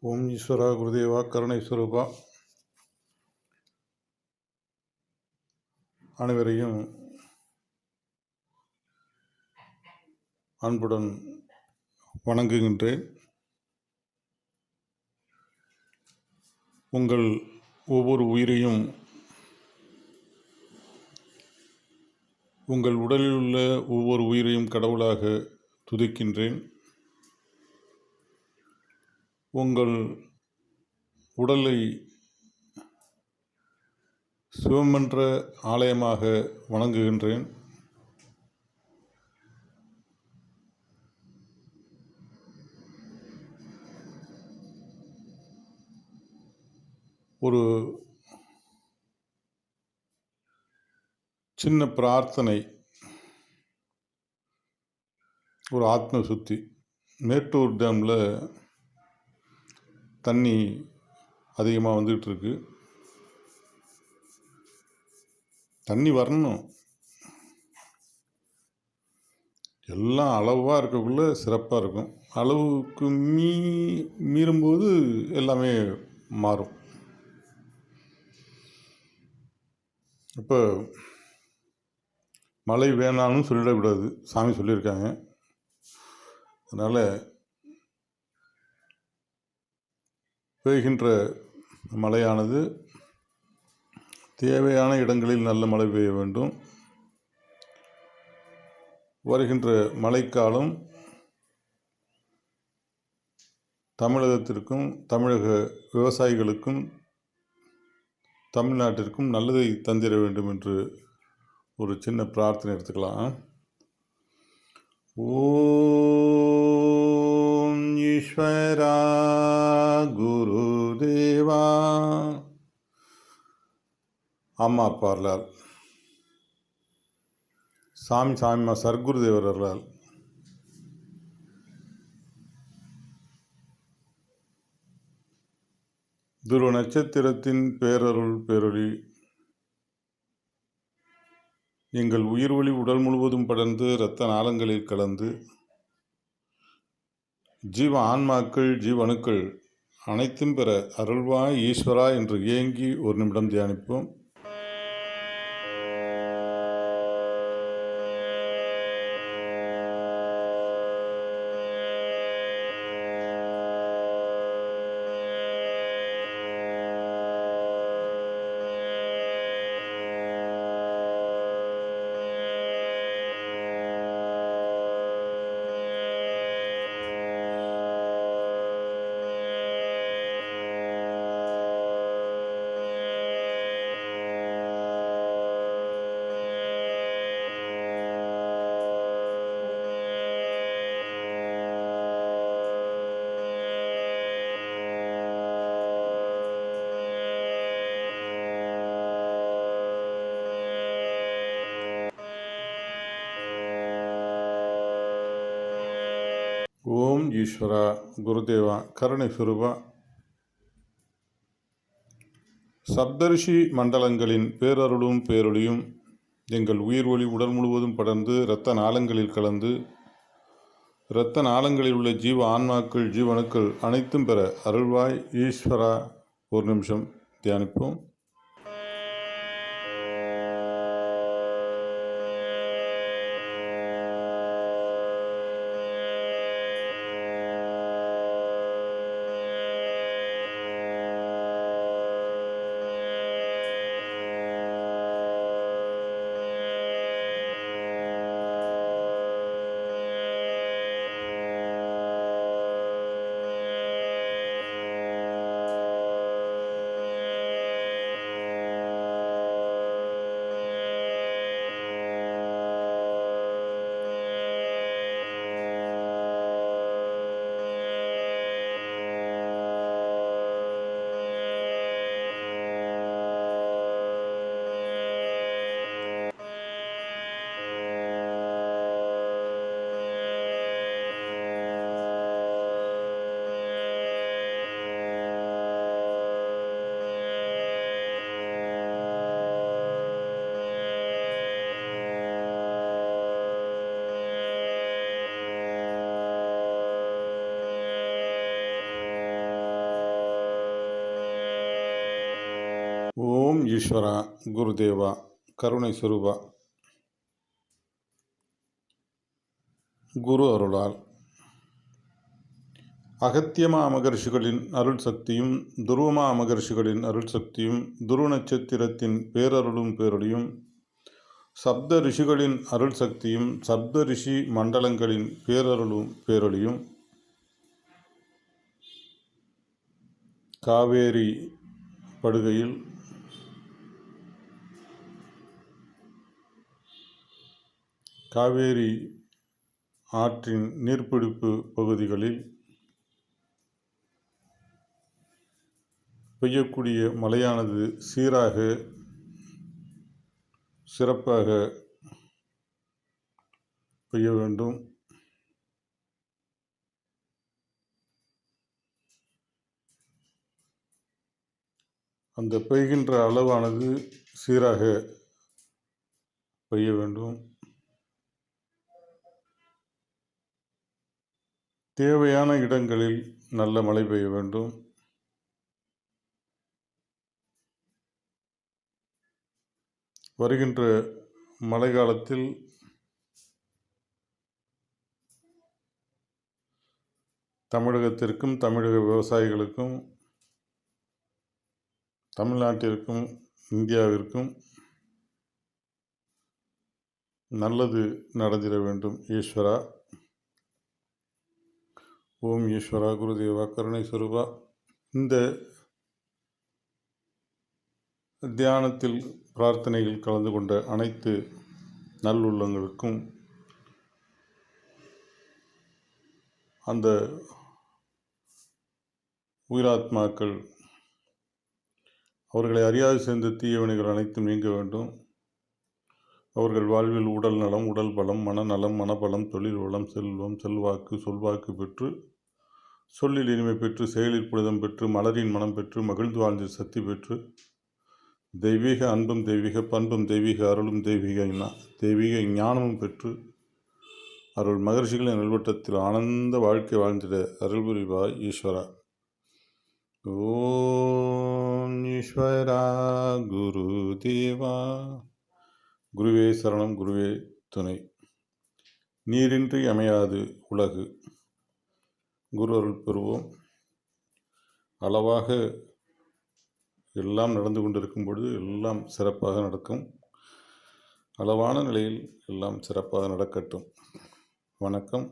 ஓம் ஈஸ்வரா குருதேவா கருணை ஸ்வரூபா அனைவரையும் அன்புடன் வணங்குகின்றேன். உங்கள் ஒவ்வொரு உயிரையும் உங்கள் உடலில் உள்ள ஒவ்வொரு உயிரையும் கடவுளாக துதிக்கின்றேன். உங்கள் உடலை சிவமன்ற ஆலயமாக வணங்குகின்றேன். ஒரு சின்ன பிரார்த்தனை, ஒரு ஆத்ம சுத்தி. மேட்டூர் டேமில் தண்ணி அதிகமாக வந்துக்கிட்டு இருக்கு. தண்ணி வரணும், எல்லாம் அளவாக இருக்கக்குள்ள சிறப்பாக இருக்கும். அளவுக்கு மீறும்போது எல்லாமே மாறும். இப்போ மழை வேணாலும் சொல்லிடக்கூடாது, சாமி சொல்லியிருக்காங்க. அதனால் பெய்கின்ற மழையானது தேவையான இடங்களில் நல்ல மழை பெய்ய வேண்டும். வருகின்ற மழைக்காலம் தமிழகத்திற்கும் தமிழக விவசாயிகளுக்கும் தமிழ்நாட்டிற்கும் நல்லதை தந்திர வேண்டும் என்று ஒரு சின்ன பிரார்த்தனை எடுத்துக்கலாம். ஓம் ஈஸ்வரா குருதேவா. அம்மா அப்பா அருளால், சாமிமா சர்க்குருதேவர் அருளால், துருவ நட்சத்திரத்தின் பேரருள் பேரொளி எங்கள் உயிர் ஒளி உடல் முழுவதும் படர்ந்து இரத்த நாளங்களில் கலந்து ஜீவ ஆன்மாக்கள் ஜீவணுக்கள் அனைத்தும் பெற அருள்வாய் ஈஸ்வரா என்று ஏங்கி ஒரு நிமிடம் தியானிப்போம். ஓம் ஈஸ்வரா குருதேவா கருணை சுரூபா. சப்தரிஷி மண்டலங்களின் பேரருளும் பேரொளியும் எங்கள் உயிர் ஒளி உடல் முழுவதும் படர்ந்து இரத்த நாளங்களில் கலந்து இரத்த நாளங்களில் உள்ள ஜீவ ஆன்மாக்கள் ஜீவணுக்கள் அனைத்தும் பெற அருள்வாய் ஈஸ்வரா. ஒரு நிமிஷம் தியானிப்போம். ஓம் ஈஸ்வரா குருதேவா கருணை சுரூபா குரு அருளால் அகத்தியமா மகர்ஷிகளின் அருள் சக்தியும் துருவமா மகர்ஷிகளின் அருள் சக்தியும் துருவ நட்சத்திரத்தின் பேரருளும் பேரொழியும் சப்த ரிஷிகளின் அருள் சக்தியும் சப்த ரிஷி மண்டலங்களின் பேரருளும் பேரொழியும் காவேரி படுகையில் காவேரி ஆற்றின் நீர்பிடிப்பு பகுதிகளில் பெய்யக்கூடிய மழையானது சீராக சிறப்பாக பெய்ய வேண்டும். அந்த பெய்கின்ற அளவானது சீராக பெய்ய வேண்டும். தேவையான இடங்களில் நல்ல மழை பெய்ய வேண்டும். வருகின்ற மழை காலத்தில் தமிழகத்திற்கும் தமிழக விவசாயிகளுக்கும் தமிழ்நாட்டிற்கும் இந்தியாவிற்கும் நல்லது நடந்திட வேண்டும். ஈஸ்வரா ஓம் ஈஸ்வரா குருதேவா கருணை சுரூபா. இந்த தியானத்தில் பிரார்த்தனையில் கலந்து கொண்ட அனைத்து நல்லுள்ளங்களுக்கும் அந்த உயிராத்மாக்கள் அவர்களை அறியாது சேர்ந்த தீயவினைகள் அனைத்தும் நீங்க வேண்டும். அவர்கள் வாழ்வில் உடல் நலம், உடல் பலம், மனநலம், மனபலம், தொழில் வளம், செல்வம், செல்வாக்கு, சொல்வாக்கு பெற்று சொல்லில் இனிமை பெற்று செயலில் புனிதம் பெற்று மலரின் மனம் பெற்று மகிழ்ந்து வாழ்ந்த சக்தி பெற்று தெய்வீக அன்பும் தெய்வீக பண்பும் தெய்வீக அருளும் தெய்வீக ஞானமும் பெற்று அருள் மகர்ஷிகளின் நல்வட்டத்தில் ஆனந்த வாழ்க்கை வாழ்ந்திட அருள் புரிவாய் ஈஸ்வரா. ஓம் ஈஸ்வரா குருதேவா. குருவே சரணம், குருவே துணை. நீரின்றி அமையாது உலகு. குரு அருள் பெறுவோம். அளவாக எல்லாம் நடந்து கொண்டிருக்கும் பொழுது எல்லாம் சிறப்பாக நடக்கும். அளவான நிலையில் எல்லாம் சிறப்பாக நடக்கட்டும். வணக்கம்.